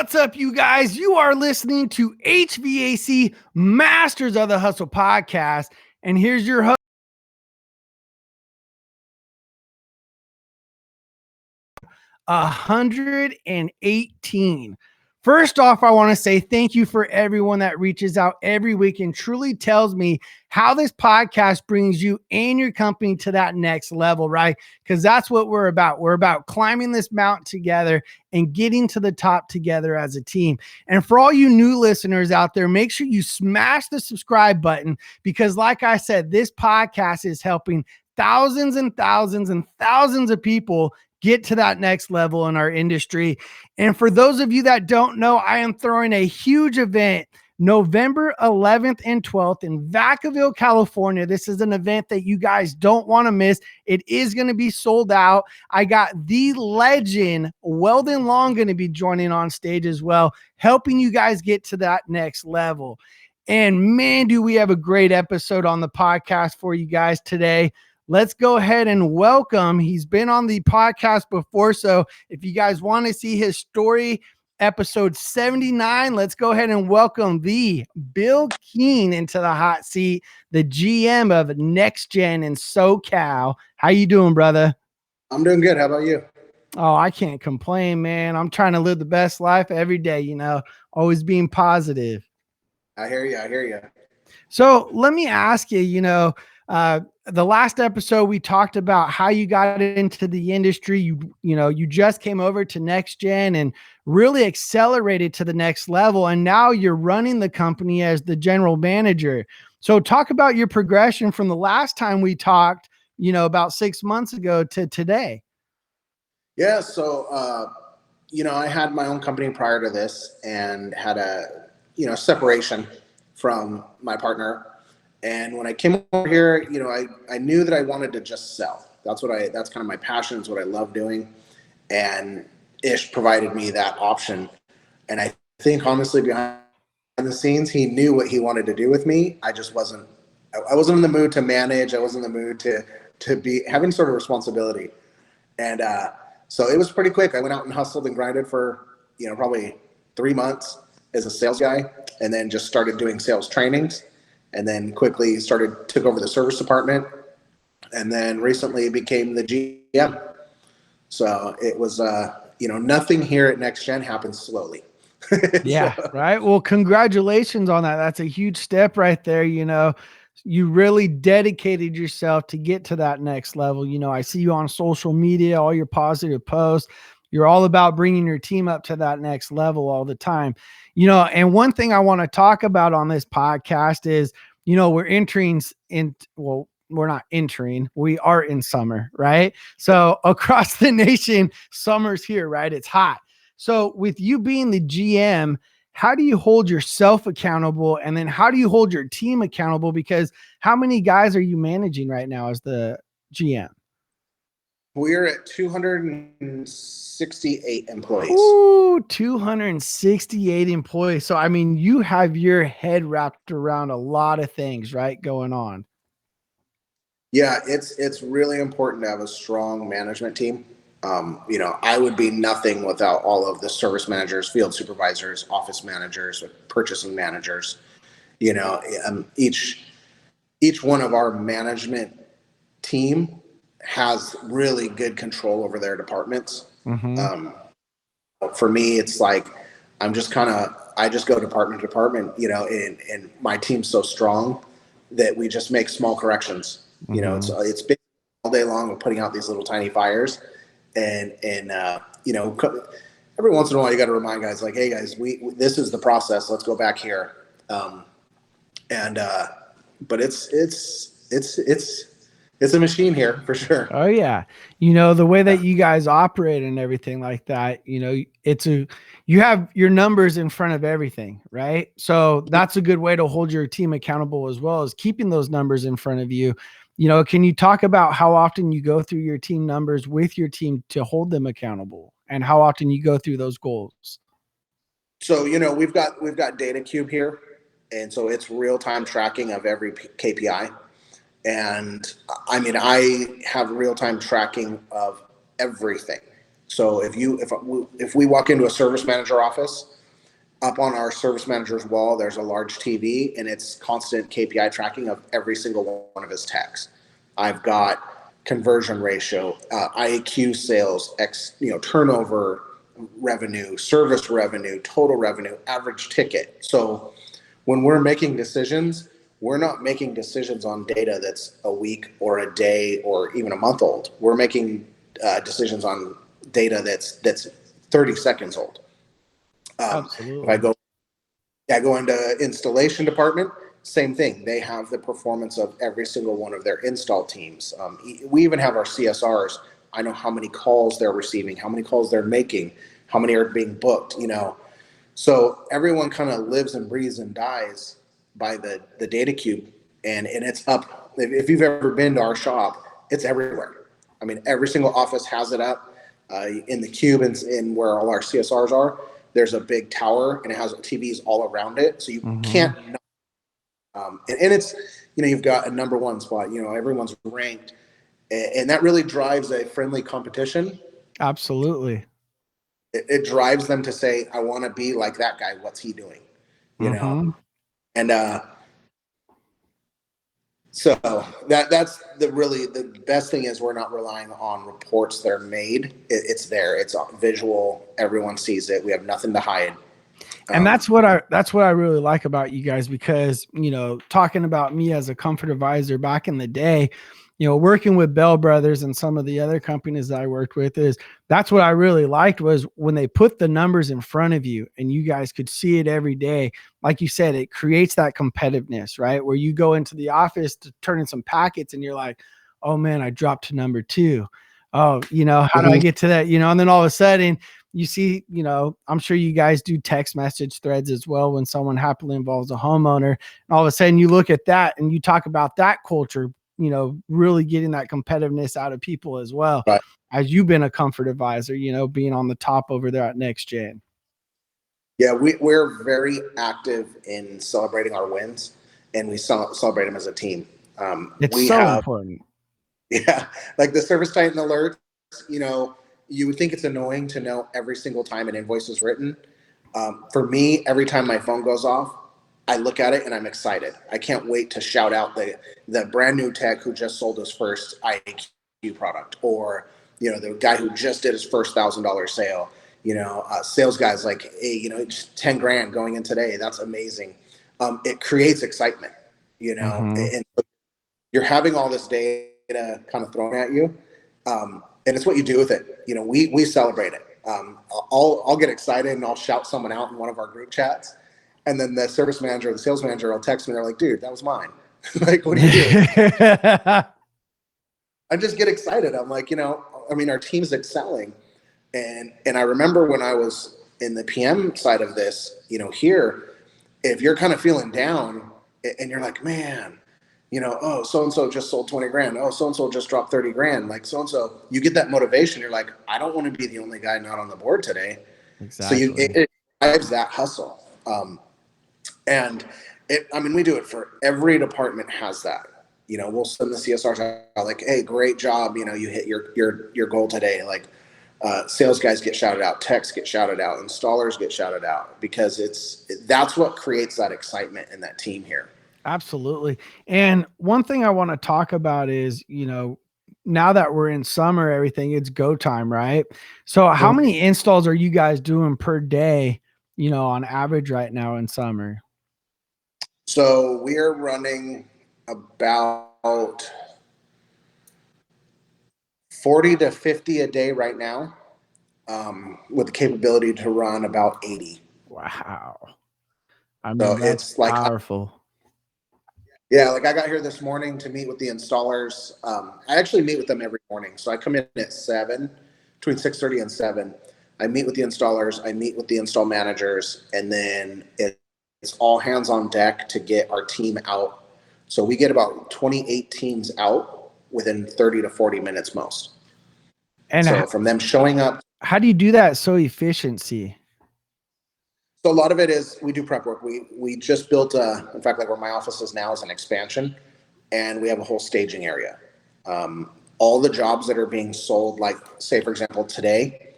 What's up, you guys? You are listening to HVAC Masters of the Hustle podcast. And here's your host, 118. First off, I want to say thank you for everyone that reaches out every week and truly tells me how this podcast brings you and your company to that next level, right? Because that's what we're about. We're about climbing this mountain together and getting to the top together as a team. And for all you new listeners out there, make sure you smash the subscribe button because, like I said, this podcast is helping thousands and thousands and thousands of people get to that next level in our industry. And for those of you that don't know, I am throwing a huge event November 11th and 12th in Vacaville, California. This is an event that you guys don't want to miss. It is going to be sold out. I got the legend Weldon Long going to be joining on stage as well, helping you guys get to that next level. And man, do we have a great episode on the podcast for you guys today. Let's go ahead and welcome. He's been on the podcast before, so if you guys want to see his story, episode 79, let's go ahead and welcome the Bill Kean into the hot seat, the GM of Next Gen in SoCal. How you doing, brother? I'm doing good. How about you? Oh, I can't complain, man. I'm trying to live the best life every day, always being positive. I hear you. So let me ask you, the last episode we talked about how you got into the industry. You just came over to Next Gen and really accelerated to the next level. And now you're running the company as the general manager. So talk about your progression from the last time we talked, about 6 months ago to today. Yeah. So, I had my own company prior to this and had a, separation from my partner. And when I came over here, I knew that I wanted to just sell. That's kind of my passion. It's what I love doing. And Ish provided me that option. And I think honestly behind the scenes, he knew what he wanted to do with me. I wasn't in the mood to manage. I wasn't in the mood to be having sort of responsibility. And so it was pretty quick. I went out and hustled and grinded for, probably 3 months as a sales guy, and then just started doing sales trainings. And then quickly took over the service department, and then recently became the GM. So it was, nothing here at Next Gen happens slowly. Yeah. Right. Well, congratulations on that. That's a huge step right there. You really dedicated yourself to get to that next level. I see you on social media, all your positive posts. You're all about bringing your team up to that next level all the time. And one thing I want to talk about on this podcast is, we're not entering, we are in summer, right? So across the nation, summer's here, right? It's hot. So with you being the GM, how do you hold yourself accountable? And then how do you hold your team accountable? Because how many guys are you managing right now as the GM? We're at 268 employees. Ooh, 268 employees. So, you have your head wrapped around a lot of things, right, going on. Yeah, it's really important to have a strong management team. I would be nothing without all of the service managers, field supervisors, office managers, purchasing managers. Each one of our management team has really good control over their departments. Mm-hmm. For me, it's like I just go department to department, and my team's so strong that we just make small corrections. Mm-hmm. It's been all day long of putting out these little tiny fires, and every once in a while you got to remind guys like, hey guys, this is the process. Let's go back here. But it's a machine here for sure. Oh yeah. The way that you guys operate and everything like that, you have your numbers in front of everything, right? So that's a good way to hold your team accountable as well as keeping those numbers in front of you. Can you talk about how often you go through your team numbers with your team to hold them accountable and how often you go through those goals? So, we've got Data Cube here. And so it's real-time tracking of every KPI. And I have real-time tracking of everything. So if we walk into a service manager office, up on our service manager's wall, there's a large TV, and it's constant KPI tracking of every single one of his techs. I've got conversion ratio, IAQ sales, turnover revenue, service revenue, total revenue, average ticket. So when we're making decisions, we're not making decisions on data that's a week or a day or even a month old. We're making decisions on data that's 30 seconds old. Absolutely. If I go into installation department, same thing. They have the performance of every single one of their install teams. We even have our CSRs. I know how many calls they're receiving, how many calls they're making, how many are being booked, So everyone kind of lives and breathes and dies by the data cube, and it's up. If you've ever been to our shop, it's everywhere. I mean, every single office has it up in the cube and in where all our CSRs are. There's a big tower, and it has TVs all around it, so you can't. And it's you've got a number one spot. Everyone's ranked, and that really drives a friendly competition. Absolutely. It drives them to say, I want to be like that guy. What's he doing? And so that's the best thing is we're not relying on reports that are made. It's there. It's visual. Everyone sees it. We have nothing to hide. And that's what I really like about you guys, because, talking about me as a comfort advisor back in the day, working with Bell Brothers and some of the other companies that I worked with, that's what I really liked, was when they put the numbers in front of you and you guys could see it every day. Like you said, it creates that competitiveness, right? Where you go into the office to turn in some packets and you're like, oh man, I dropped to number 2. Oh, how do I get to that? And then all of a sudden you see, I'm sure you guys do text message threads as well when someone happily involves a homeowner. And all of a sudden you look at that and you talk about that culture, really getting that competitiveness out of people as well. Right. As you've been a comfort advisor, being on the top over there at Next Gen. Yeah, we're very active in celebrating our wins, and we celebrate them as a team. It's so important. Yeah, like the Service Titan alerts, you would think it's annoying to know every single time an invoice is written. For me, every time my phone goes off, I look at it and I'm excited. I can't wait to shout out the brand new tech who just sold his first IAQ product, or the guy who just did his first $1,000 sale. Sales guys like, hey, it's 10 grand going in today. That's amazing. It creates excitement, and you're having all this data kind of thrown at you. And it's what you do with it. We celebrate it. I'll get excited and I'll shout someone out in one of our group chats. And then the service manager or the sales manager will text me. They're like, dude, that was mine. Like, what are you doing? I just get excited. I'm like, our team's excelling. And I remember when I was in the PM side of this, here, if you're kind of feeling down and you're like, man, oh, so-and-so just sold 20 grand. Oh, so-and-so just dropped 30 grand. Like so-and-so, you get that motivation. You're like, I don't want to be the only guy not on the board today. Exactly. So it drives that hustle. And we do it for every department has that. We'll send the CSRs out like, hey, great job. You hit your goal today. Like sales guys get shouted out, techs get shouted out, installers get shouted out, because that's what creates that excitement in that team here. Absolutely. And one thing I want to talk about is, now that we're in summer, everything, it's go time, right? So how many installs are you guys doing per day, on average right now in summer? So we are running about 40 to 50 a day right now, with the capability to run about 80. Wow. That's like powerful. Yeah, like I got here this morning to meet with the installers. I actually meet with them every morning. So I come in at 7, between 6:30 and 7. I meet with the installers. I meet with the install managers, and then it's all hands on deck to get our team out. So we get about 28 teams out within 30 to 40 minutes most. And so from them showing up. How do you do that so efficiency? So a lot of it is we do prep work. We just built in fact, like where my office is now is an expansion, and we have a whole staging area. All the jobs that are being sold, like say for example today,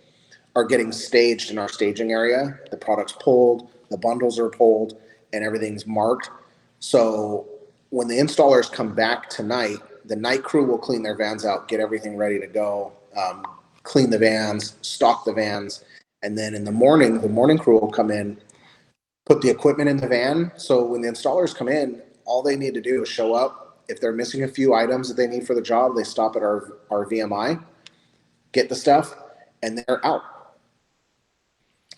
are getting staged in our staging area. The product's pulled, the bundles are pulled, and everything's marked. So when the installers come back tonight, the night crew will clean their vans out, get everything ready to go, clean the vans, stock the vans, and then in the morning crew will come in, put the equipment in the van. So when the installers come in, all they need to do is show up. If they're missing a few items that they need for the job, they stop at our VMI, get the stuff, and they're out.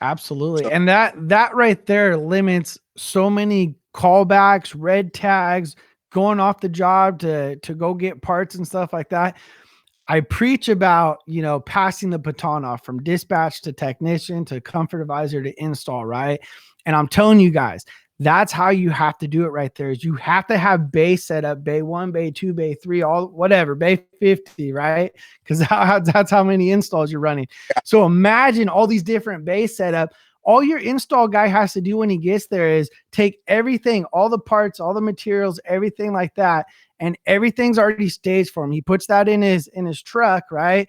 Absolutely. So, And that right there limits so many callbacks, red tags, going off the job to go get parts and stuff like that. I preach about, passing the baton off from dispatch to technician to comfort advisor to install, right? And I'm telling you guys, that's how you have to do it right there. Is you have to have bay set up, bay 1, bay 2, bay 3, all whatever, bay 50, right? Because that's how many installs you're running. So imagine all these different bay setup. All your install guy has to do when he gets there is take everything, all the parts, all the materials, everything like that, and everything's already staged for him. He puts that in his truck, right?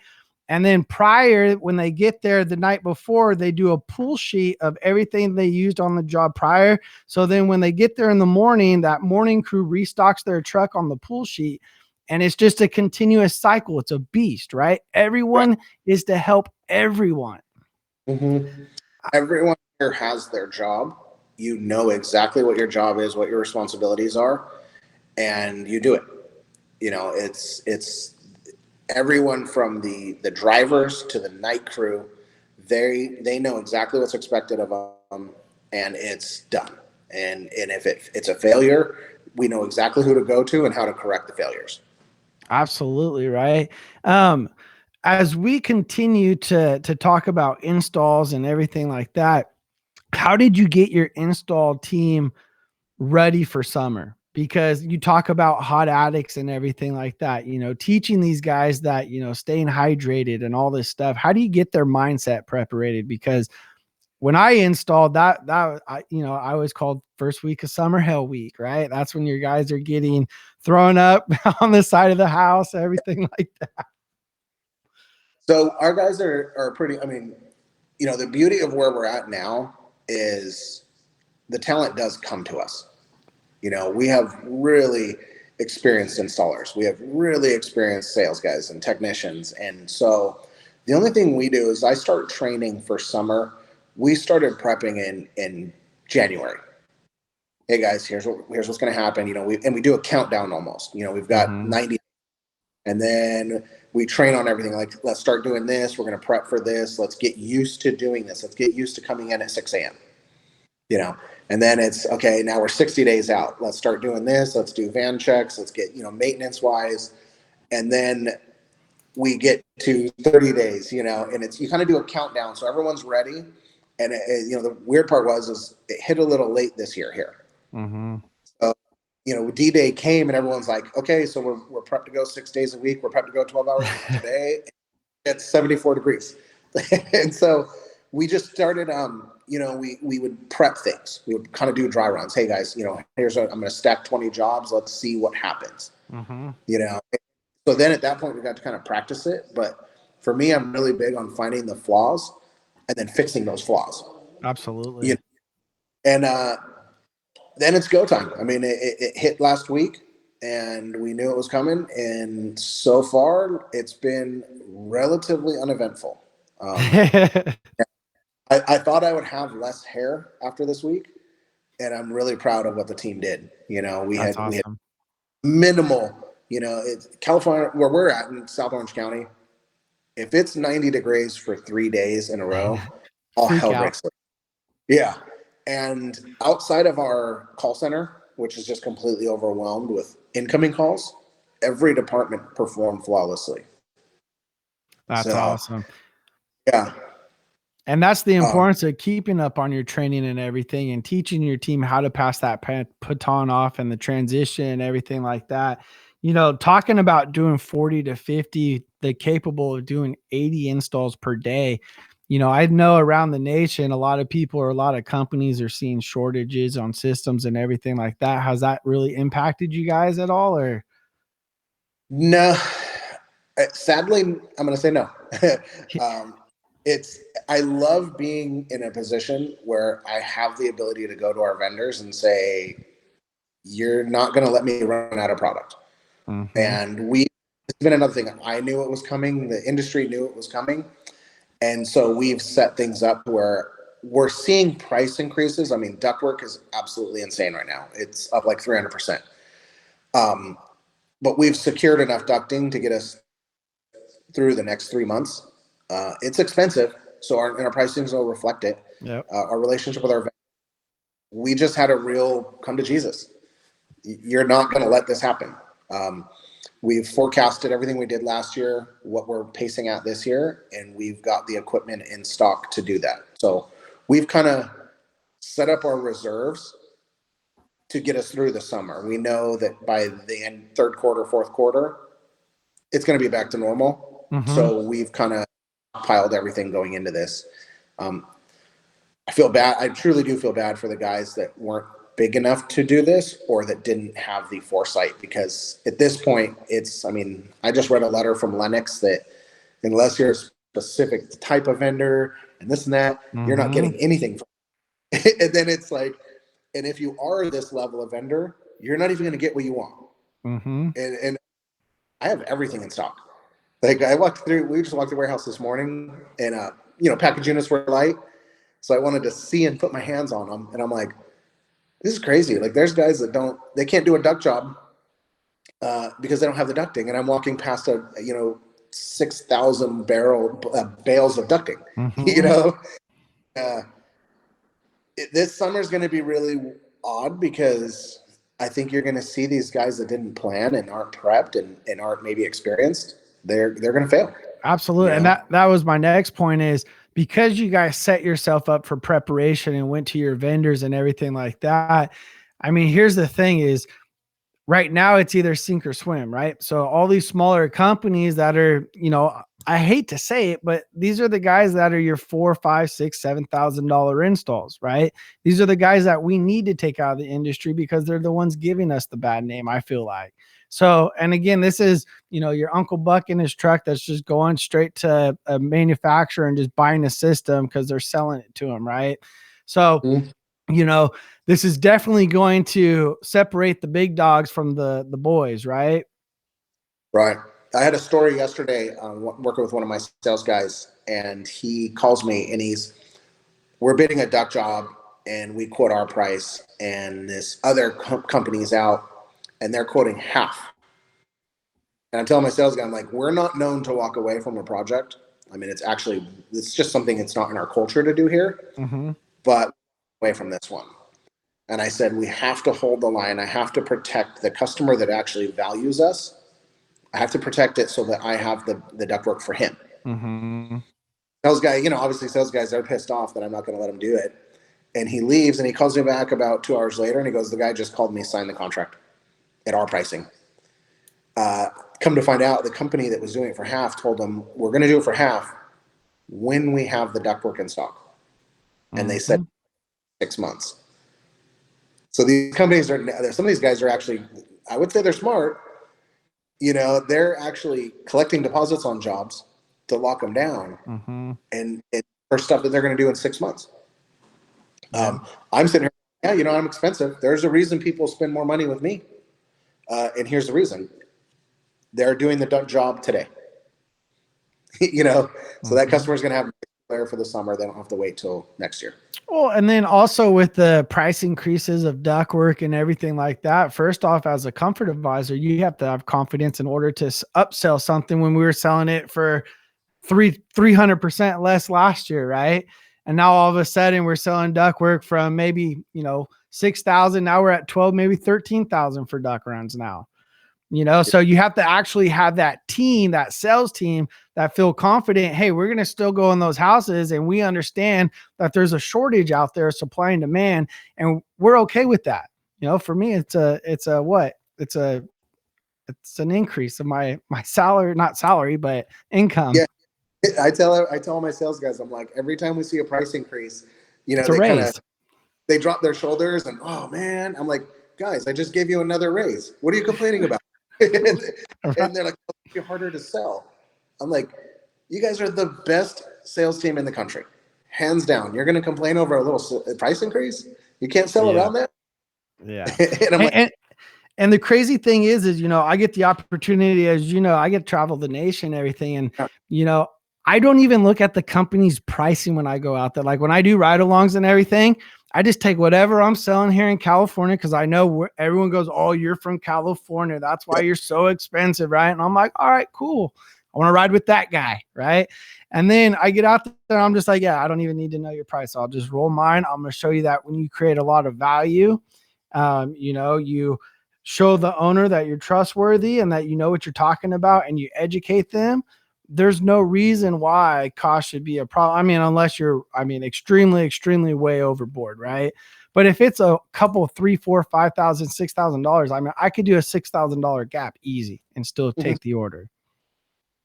And then prior, when they get there the night before, they do a pull sheet of everything they used on the job prior. So then when they get there in the morning, that morning crew restocks their truck on the pull sheet. And it's just a continuous cycle. It's a beast, right? Everyone is to help everyone. Mm-hmm. Everyone here has their job. You know exactly what your job is, what your responsibilities are, and you do it. It's everyone from the drivers to the night crew. They know exactly what's expected of them, and it's done. And if it's a failure, we know exactly who to go to and how to correct the failures. Absolutely, right. As we continue to talk about installs and everything like that, how did you get your install team ready for summer? Because you talk about hot addicts and everything like that, teaching these guys that, staying hydrated and all this stuff. How do you get their mindset preparated? Because when I installed I always called first week of summer hell week, right? That's when your guys are getting thrown up on the side of the house, everything like that. So our guys are pretty, the beauty of where we're at now is the talent does come to us. We have really experienced installers. We have really experienced sales guys and technicians. And so the only thing we do is I start training for summer. We started prepping in January. Hey guys, here's what's going to happen. We do a countdown almost. We've got 90, and then we train on everything. Like, let's start doing this. We're going to prep for this. Let's get used to doing this. Let's get used to coming in at 6 a.m. And then it's okay. Now we're 60 days out. Let's start doing this. Let's do van checks. Let's get maintenance wise, and then we get to 30 days. And it's you kind of do a countdown so everyone's ready. And the weird part is it hit a little late this year here. Mm-hmm. So, D-Day came and everyone's like, okay, so we're prepped to go 6 days a week. We're prepped to go 12 hours today. It's 74 degrees. And so we just started, we would prep things. We would kind of do dry runs. Hey guys, I'm going to stack 20 jobs. Let's see what happens. Mm-hmm. So then at that point we got to kind of practice it. But for me, I'm really big on finding the flaws and then fixing those flaws. Absolutely. And then it's go time. It hit last week and we knew it was coming. And so far it's been relatively uneventful. I thought I would have less hair after this week, and I'm really proud of what the team did. We had minimal, it's California where we're at in South Orange County. If it's 90 degrees for 3 days in a row, all hell breaks loose. Yeah. And outside of our call center, which is just completely overwhelmed with incoming calls, every department performed flawlessly. That's awesome. Yeah. And that's the importance of keeping up on your training and everything and teaching your team how to pass that baton off and the transition and everything like that. Talking about doing 40 to 50, they're capable of doing 80 installs per day. I know around the nation, a lot of people or a lot of companies are seeing shortages on systems and everything like that. Has that really impacted you guys at all, or? No, sadly, I'm going to say no. I love being in a position where I have the ability to go to our vendors and say, you're not going to let me run out of product. And it's been another thing. I knew it was coming. The industry knew it was coming. And so we've set things up where we're seeing price increases. I mean, ductwork is absolutely insane right now. It's up like 300%. But we've secured enough ducting to get us through the next 3 months. It's expensive, so our pricings will reflect it. Yep. Our relationship with our, we just had a real come to Jesus. You're not going to let this happen. We've forecasted everything we did last year, what we're pacing at this year, and we've got the equipment in stock to do that. So we've kind of set up our reserves to get us through the summer. We know that by the end, third quarter, fourth quarter, it's going to be back to normal. So we've kind of piled everything going into this. I feel bad. I truly do feel bad for the guys that weren't big enough to do this or that didn't have the foresight, because at this point I just read a letter from Lennox that unless you're a specific type of vendor and this and that, you're not getting anything from it. And then it's like, and if you are this level of vendor, you're not even going to get what you want. And I have everything in stock. Like we just walked the warehouse this morning, and package units were light. So I wanted to see and put my hands on them. And I'm like, this is crazy. Like there's guys that they can't do a duct job because they don't have the ducting. And I'm walking past 6,000 bales of ducting, this summer is going to be really odd because I think you're going to see these guys that didn't plan and aren't prepped and aren't maybe experienced. They're going to fail. Absolutely. And that was my next point is, because you guys set yourself up for preparation and went to your vendors and everything like that. I mean, here's the thing is, right now it's either sink or swim, right? So all these smaller companies that are, I hate to say it, but these are the guys that are your $4, $5, $6, $7,000 installs, right? These are the guys that we need to take out of the industry because they're the ones giving us the bad name, I feel like. So, and again, this is, your Uncle Buck in his truck that's just going straight to a manufacturer and just buying a system because they're selling it to him, right? So, this is definitely going to separate the big dogs from the boys, right? Right. I had a story yesterday working with one of my sales guys, and he calls me and we're bidding a duct job and we quote our price, and this other company's out and they're quoting half. And I'm telling my sales guy, I'm like, we're not known to walk away from a project. I mean, it's just something it's not in our culture to do here, but away from this one. And I said, we have to hold the line. I have to protect the customer that actually values us. I have to protect it so that I have the ductwork for him. Sales guy, obviously sales guys are pissed off that I'm not going to let him do it. And he leaves and he calls me back about 2 hours later and he goes, the guy just called me, signed the contract at our pricing. Come to find out, the company that was doing it for half told them, we're going to do it for half when we have the ductwork in stock. And they said 6 months. So these companies some of these guys are actually, I would say they're smart. They're actually collecting deposits on jobs to lock them down and for stuff that they're going to do in 6 months. I'm sitting here, I'm expensive. There's a reason people spend more money with me. And here's the reason. They're doing the job today. So that customer's going to have there for the summer. They don't have to wait till next year. Well, and then also with the price increases of ductwork and everything like that, first off, as a comfort advisor, you have to have confidence in order to upsell something when we were selling it for 300% less last year, right? And now all of a sudden we're selling ductwork from maybe, 6,000. Now we're at 12, maybe 13,000 for duct runs now. So you have to actually have that team, that sales team that feel confident. Hey, we're going to still go in those houses and we understand that there's a shortage out there, supply and demand, and we're okay with that. For me, it's an increase of my salary, not salary, but income. Yeah. I tell my sales guys, I'm like, every time we see a price increase, they drop their shoulders and, oh man, I'm like, guys, I just gave you another raise. What are you complaining about? And they're like, oh, it's harder to sell. I'm like, You guys are the best sales team in the country, hands down. You're going to complain over a little price increase? You can't sell Yeah. around that? Yeah. And I'm like, And the crazy thing is, I get the opportunity, as I get to travel the nation, and everything. And, I don't even look at the company's pricing when I go out there. Like when I do ride alongs and everything, I just take whatever I'm selling here in California. Cause I know everyone goes, oh, you're from California. That's why you're so expensive. Right. And I'm like, all right, cool. I want to ride with that guy. Right. And then I get out there, I'm just like, yeah, I don't even need to know your price. I'll just roll mine. I'm going to show you that when you create a lot of value, you show the owner that you're trustworthy and that you know what you're talking about, and you educate them. There's no reason why cost should be a problem. I mean, unless you're, extremely, extremely way overboard, right? But if it's a couple, $3,000, $4,000, $5,000, $6,000, I could do a $6,000 gap easy and still take the order.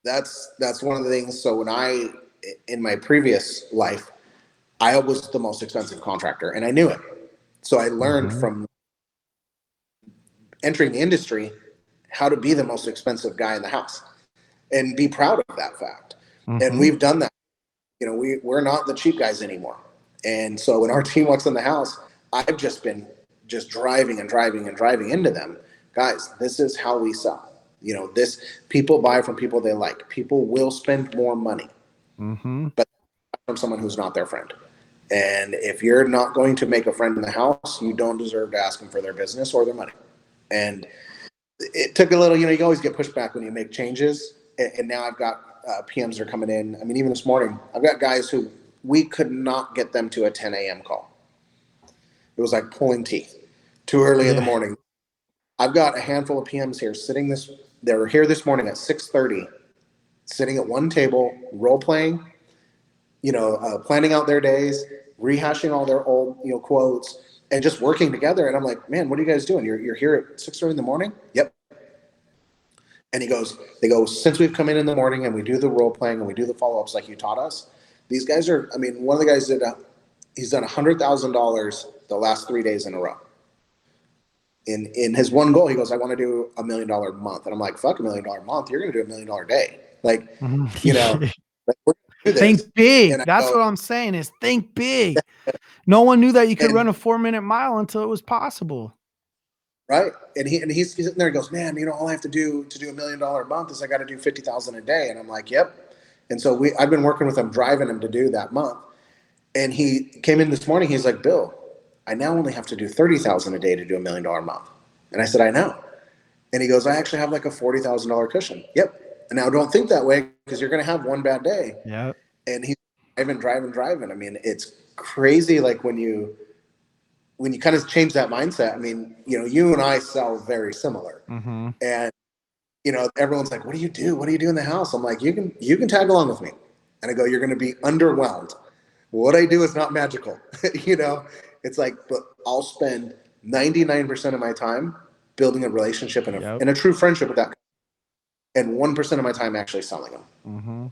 That's one of the things. So in my previous life, I was the most expensive contractor, and I knew it. So I learned from entering the industry how to be the most expensive guy in the house and be proud of that fact. And we've done that. We're not the cheap guys anymore. And so when our team walks in the house, I've just been driving and driving and driving into them. Guys, this is how we sell. This, people buy from people they like. People will spend more money, but from someone who's not their friend. And if you're not going to make a friend in the house, you don't deserve to ask them for their business or their money. And it took a little, you always get pushback when you make changes. And now I've got PMs are coming in. I mean, even this morning, I've got guys who we could not get them to a 10 a.m. call. It was like pulling teeth, too early in the morning. I've got a handful of PMs here they were here this morning at 6:30, sitting at one table, role playing, planning out their days, rehashing all their old, quotes, and just working together. And I'm like, man, what are you guys doing? You're here at 6:30 in the morning? Yep. And they go, since we've come in the morning and we do the role playing and we do the follow-ups like you taught us, these guys are, one of the guys he's done $100,000 the last 3 days in a row. In his one goal, he goes, I want to do $1 million a month. And I'm like, fuck, $1 million a month. You're going to do $1 million a day. Like, like, we're do think big. And That's what I'm saying is think big. No one knew that you could run a 4-minute mile until it was possible. Right. And he's sitting there and goes, man, all I have to do $1 million a month is I got to do 50,000 a day. And I'm like, yep. And so I've been working with him, driving him to do that month. And he came in this morning. He's like, Bill, I now only have to do 30,000 a day to do $1 million a month. And I said, I know. And he goes, I actually have like a $40,000 cushion. Yep. And now don't think that way, because you're going to have one bad day. Yeah. And he's driving. I mean, it's crazy. Like when you kind of change that mindset, you and I sell very similar. And, everyone's like, what do you do? What do you do in the house? I'm like, you can tag along with me. And I go, you're going to be underwhelmed. What I do is not magical. It's like, but I'll spend 99% of my time building a relationship and a true friendship with that guy, and 1% of my time actually selling them.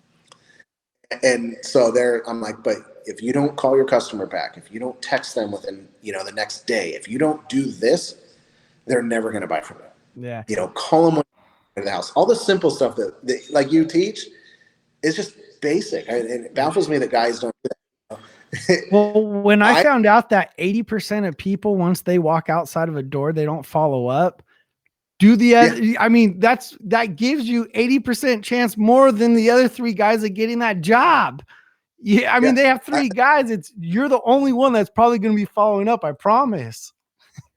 And so I'm like, but if you don't call your customer back, if you don't text them within, the next day, if you don't do this, they're never going to buy from you. Yeah. Call them when you get to the house. All the simple stuff that like you teach is just basic. And it baffles me that guys don't do that. Well, when I found out that 80% of people, once they walk outside of a door, they don't follow up, that gives you 80% chance more than the other 3 guys of getting that job. Yeah. They have 3 guys. You're the only one that's probably going to be following up. I promise.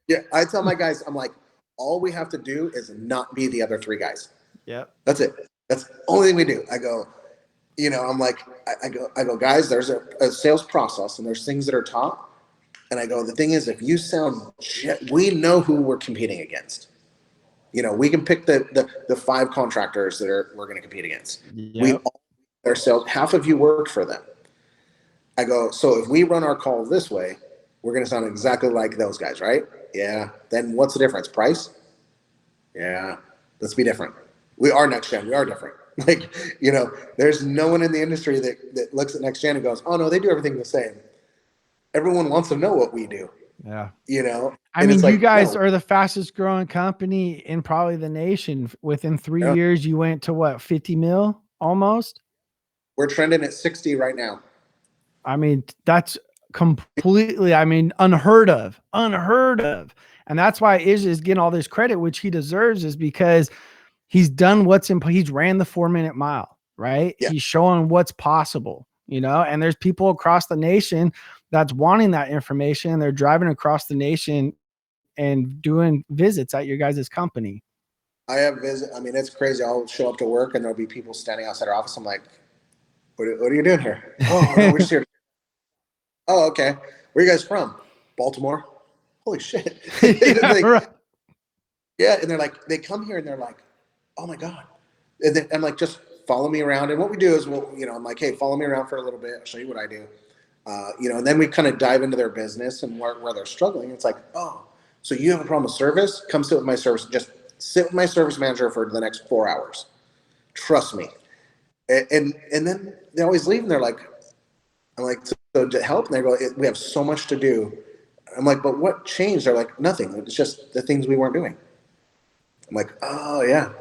Yeah. I tell my guys, I'm like, all we have to do is not be the other 3 guys. Yeah. That's it. That's the only thing we do. I go, I'm like, I go, guys, there's a sales process and there's things that are taught. And I go, the thing is, if you we know who we're competing against. We can pick the 5 contractors that we're going to compete against. Yep. We all their sales. Half of you work for them. I go, so if we run our call this way, we're going to sound exactly like those guys, right? Yeah. Then what's the difference? Price? Yeah. Let's be different. We are next gen. We are different. Like, there's no one in the industry that looks at next gen and goes, oh no, they do everything the same. Everyone wants to know what we do. Yeah. You guys are the fastest growing company in probably the nation. Within 3 years, you went to what, 50 mil almost? We're trending at 60 right now. I mean, that's completely, I mean, unheard of. And that's why Izzy is getting all this credit, which he deserves, is because he's done he's ran the 4-minute mile, right? Yeah. He's showing what's possible, and there's people across the nation that's wanting that information. They're driving across the nation and doing visits at your guys' company. I have I mean, it's crazy. I'll show up to work and there'll be people standing outside our office. I'm like, what are you doing here? Oh, no, we're just here. Oh, okay. Where are you guys from? Baltimore. Holy shit. Yeah, right. Yeah. And they're like, they come here and they're like, oh my God. And then I'm like, just follow me around. And what we do is I'm like, hey, follow me around for a little bit. I'll show you what I do. And then we kind of dive into their business and where they're struggling. It's like, oh, so you have a problem with service? Come sit with my service. Just sit with my service manager for the next 4 hours. Trust me. And then they always leave and they're like, I'm like, so to help? And they go, we have so much to do. I'm like, but what changed? They're like, nothing. It's just the things we weren't doing. I'm like, oh yeah,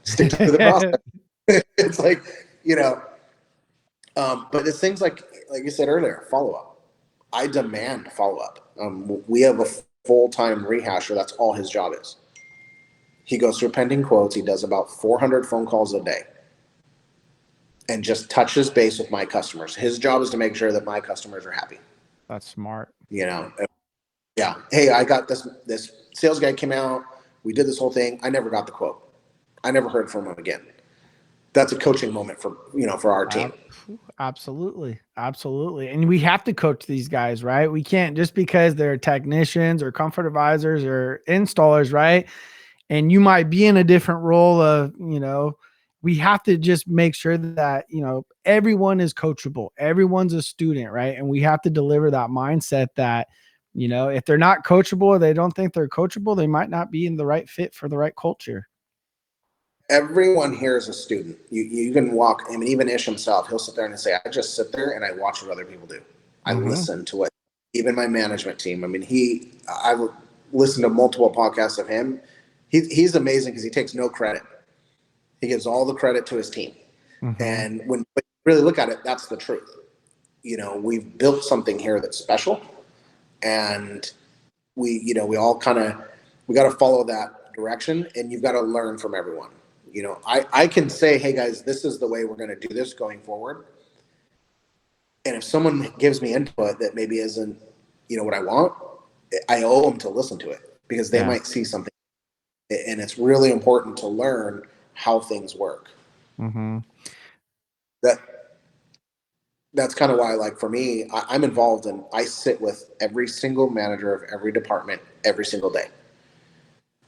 stick to the process. It's like, but it's things like you said earlier, follow up. I demand follow up. We have a full-time rehasher. That's all his job is. He goes through pending quotes. He does about 400 phone calls a day and just touches base with my customers. His job is to make sure that my customers are happy. That's smart. Yeah. Hey, I got this sales guy came out. We did this whole thing. I never got the quote. I never heard from him again. That's a coaching moment for our team. Absolutely. And we have to coach these guys, right? We can't, just because they're technicians or comfort advisors or installers, right? And you might be in a different role of, we have to just make sure that, everyone is coachable. Everyone's a student, right? And we have to deliver that mindset that, if they're not coachable, they don't think they're coachable, they might not be in the right fit for the right culture. Everyone here is a student. You can walk. I mean, even Ish himself, he'll sit there and say, I just sit there and I watch what other people do. I listen to what, even my management team. I mean, I've listened to multiple podcasts of him. He's amazing because he takes no credit. He gives all the credit to his team. And when you really look at it, that's the truth. We've built something here that's special, and we all we got to follow that direction, and you've got to learn from everyone. I can say, hey guys, this is the way we're going to do this going forward. And if someone gives me input that maybe isn't, what I want, I owe them to listen to it, because they might see something. And it's really important to learn how things work. That's kind of why, like, for me, I'm involved, and I sit with every single manager of every department every single day.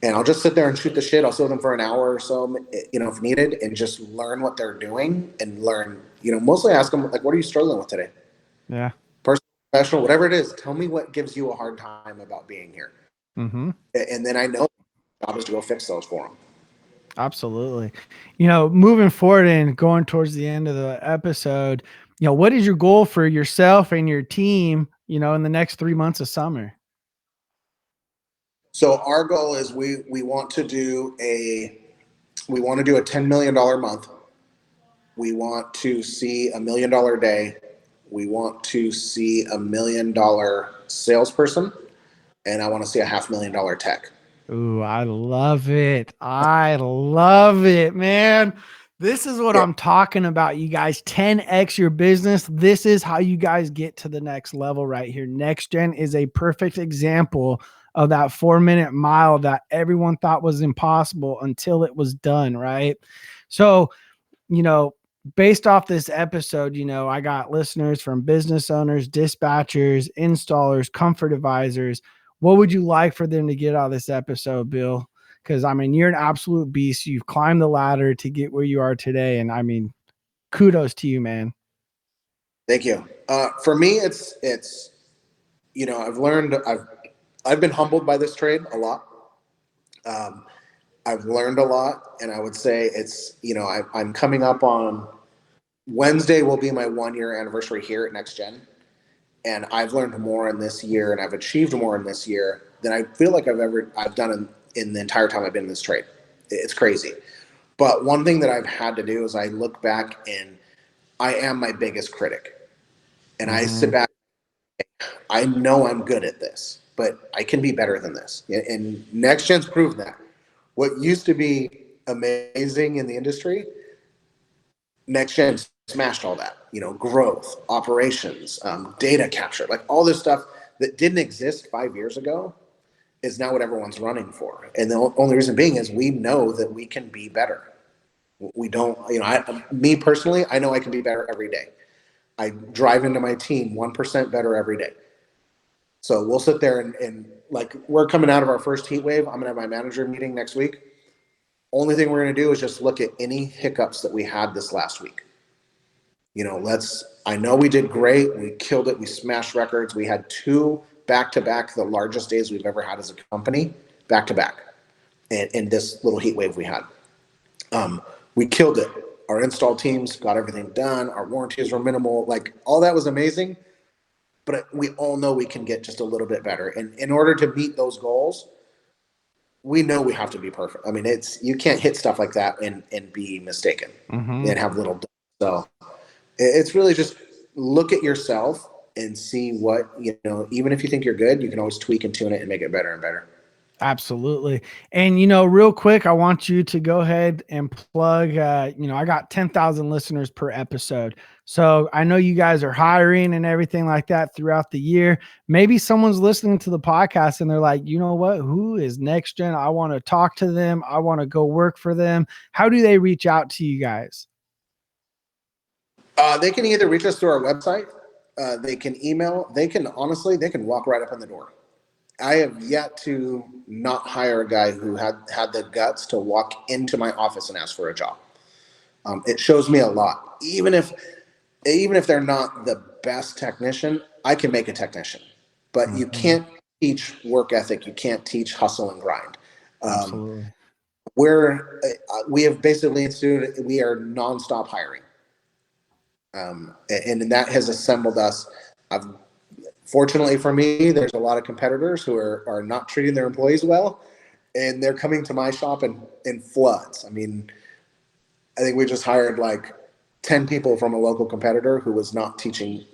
And I'll just sit there and shoot the shit. I'll sit with them for an hour or so, if needed, and just learn what they're doing and learn, mostly ask them, like, what are you struggling with today? Yeah. Personal, professional, whatever it is. Tell me what gives you a hard time about being here. And then I know my job is to go fix those for them. Absolutely. Moving forward and going towards the end of the episode, what is your goal for yourself and your team, in the next 3 months of summer? So our goal is we want to do a $10 million month. We want to see $1 million day. We want to see $1 million salesperson, and I want to see a $500,000 tech. Ooh, I love it, man. This is what I'm talking about, you guys. 10x your business. This is how you guys get to the next level right here. Next Gen is a perfect example of that 4-minute mile that everyone thought was impossible until it was done, right? So, based off this episode, I got listeners from business owners, dispatchers, installers, comfort advisors. What would you like for them to get out of this episode, Bill? Because, you're an absolute beast. You've climbed the ladder to get where you are today. And, kudos to you, man. Thank you. For me, it's I've learned, I've been humbled by this trade a lot. I've learned a lot, and I would say it's, I'm coming up on Wednesday will be my 1-year anniversary here at Next Gen. And I've learned more in this year, and I've achieved more in this year than I feel like I've done in the entire time I've been in this trade. It's crazy. But one thing that I've had to do is I look back, and I am my biggest critic. And I sit back, I know I'm good at this, but I can be better than this. And next gen's proved that. What used to be amazing in the industry, next gen smashed all that. Growth, operations, data capture, like all this stuff that didn't exist 5 years ago is now what everyone's running for. And the only reason being is we know that we can be better. We don't, me personally, I know I can be better every day. I drive into my team 1% better every day. So we'll sit there and like, we're coming out of our first heat wave. I'm going to have my manager meeting next week. Only thing we're going to do is just look at any hiccups that we had this last week. I know we did great. We killed it. We smashed records. We had 2 back-to-back, the largest days we've ever had as a company, back-to-back in this little heat wave we had. We killed it. Our install teams got everything done. Our warranties were minimal. Like, all that was amazing. But we all know we can get just a little bit better. And in order to meet those goals, we know we have to be perfect. I mean, you can't hit stuff like that and be mistaken and have little. So it's really just look at yourself and see what, even if you think you're good, you can always tweak and tune it and make it better and better. Absolutely. And, real quick, I want you to go ahead and plug, I got 10,000 listeners per episode. So I know you guys are hiring and everything like that throughout the year. Maybe someone's listening to the podcast and they're like, you know what, who is Next Gen? I want to talk to them. I want to go work for them. How do they reach out to you guys? They can either reach us through our website. They can email. They can walk right up in the door. I have yet to not hire a guy who had the guts to walk into my office and ask for a job. It shows me a lot. Even if they're not the best technician, I can make a technician. But you can't teach work ethic. You can't teach hustle and grind. Absolutely. We have basically instituted, we are nonstop hiring. And that has assembled us. Fortunately for me, there's a lot of competitors who are not treating their employees well, and they're coming to my shop in floods. I mean, I think we just hired like 10 people from a local competitor who was not teaching,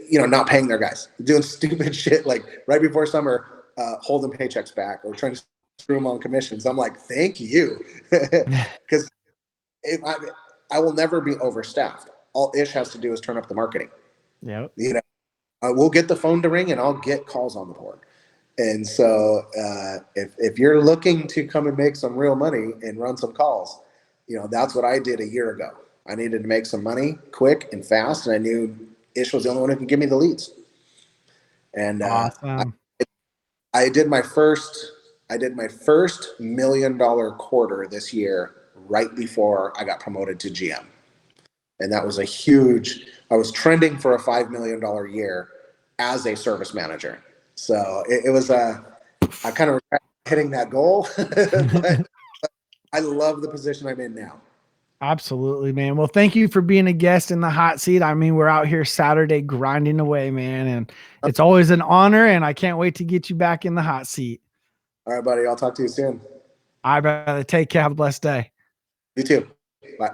not paying their guys, doing stupid shit like right before summer, holding paychecks back or trying to screw them on commissions. I'm like, thank you, because I will never be overstaffed. All Ish has to do is turn up the marketing. Yep. We'll get the phone to ring and I'll get calls on the board. And so if you're looking to come and make some real money and run some calls, that's what I did a year ago. I needed to make some money quick and fast, and I knew Ish was the only one who could give me the leads. And awesome. I did my first $1 million quarter this year right before I got promoted to GM. And that was I was trending for a $5 million year as a service manager. So it was I kind of regret hitting that goal, but I love the position I'm in now. Absolutely, man. Well, thank you for being a guest in the hot seat. I mean, we're out here Saturday grinding away, man. And it's always an honor, and I can't wait to get you back in the hot seat. All right, buddy. I'll talk to you soon. All right, brother. Take care. Have a blessed day. You too. Bye.